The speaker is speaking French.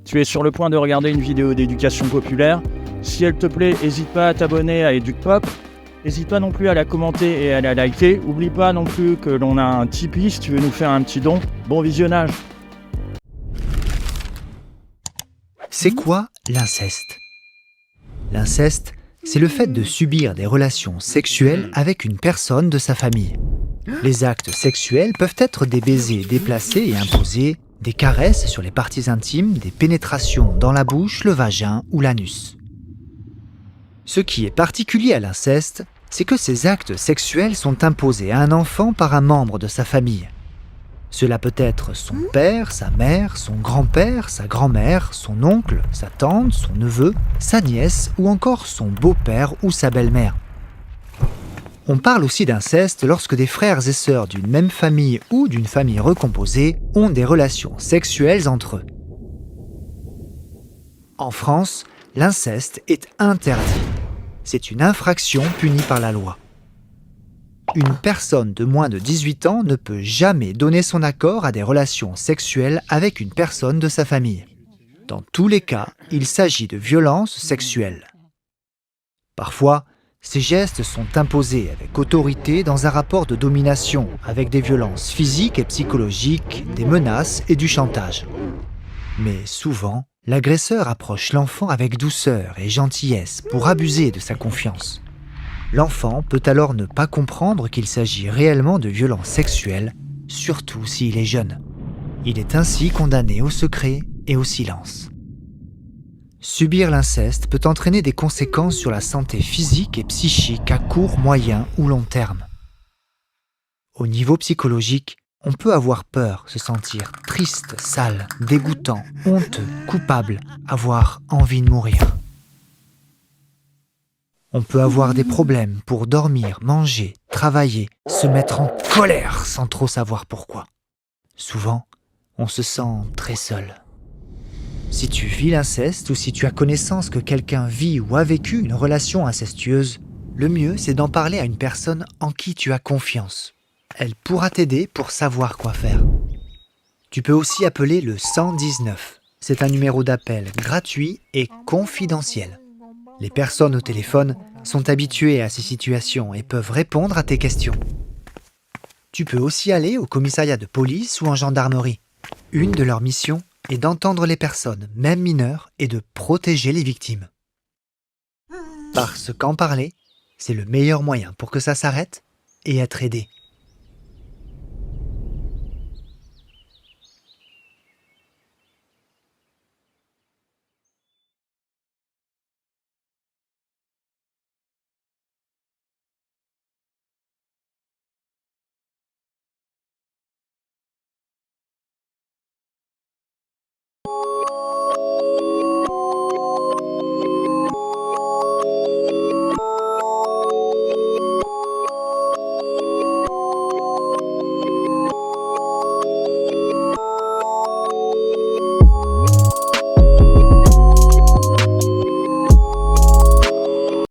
Tu es sur le point de regarder une vidéo d'éducation populaire. Si elle te plaît, n'hésite pas à t'abonner à EducPop. N'hésite pas non plus à la commenter et à la liker. Oublie pas non plus que l'on a un Tipeee si tu veux nous faire un petit don. Bon visionnage. C'est quoi l'inceste ? L'inceste, c'est le fait de subir des relations sexuelles avec une personne de sa famille. Les actes sexuels peuvent être des baisers déplacés et imposés, des caresses sur les parties intimes, des pénétrations dans la bouche, le vagin ou l'anus. Ce qui est particulier à l'inceste, c'est que ces actes sexuels sont imposés à un enfant par un membre de sa famille. Cela peut être son père, sa mère, son grand-père, sa grand-mère, son oncle, sa tante, son neveu, sa nièce ou encore son beau-père ou sa belle-mère. On parle aussi d'inceste lorsque des frères et sœurs d'une même famille ou d'une famille recomposée ont des relations sexuelles entre eux. En France, l'inceste est interdit. C'est une infraction punie par la loi. Une personne de moins de 18 ans ne peut jamais donner son accord à des relations sexuelles avec une personne de sa famille. Dans tous les cas, il s'agit de violences sexuelles. Parfois, ces gestes sont imposés avec autorité dans un rapport de domination, avec des violences physiques et psychologiques, des menaces et du chantage. Mais souvent, l'agresseur approche l'enfant avec douceur et gentillesse pour abuser de sa confiance. L'enfant peut alors ne pas comprendre qu'il s'agit réellement de violences sexuelles, surtout s'il est jeune. Il est ainsi condamné au secret et au silence. Subir l'inceste peut entraîner des conséquences sur la santé physique et psychique à court, moyen ou long terme. Au niveau psychologique, on peut avoir peur, se sentir triste, sale, dégoûtant, honteux, coupable, avoir envie de mourir. On peut avoir des problèmes pour dormir, manger, travailler, se mettre en colère sans trop savoir pourquoi. Souvent, on se sent très seul. Si tu vis l'inceste ou si tu as connaissance que quelqu'un vit ou a vécu une relation incestueuse, le mieux c'est d'en parler à une personne en qui tu as confiance. Elle pourra t'aider pour savoir quoi faire. Tu peux aussi appeler le 119. C'est un numéro d'appel gratuit et confidentiel. Les personnes au téléphone sont habituées à ces situations et peuvent répondre à tes questions. Tu peux aussi aller au commissariat de police ou en gendarmerie. Une de leurs missions est d'entendre les personnes, même mineures, et de protéger les victimes. Parce qu'en parler, c'est le meilleur moyen pour que ça s'arrête et être aidé.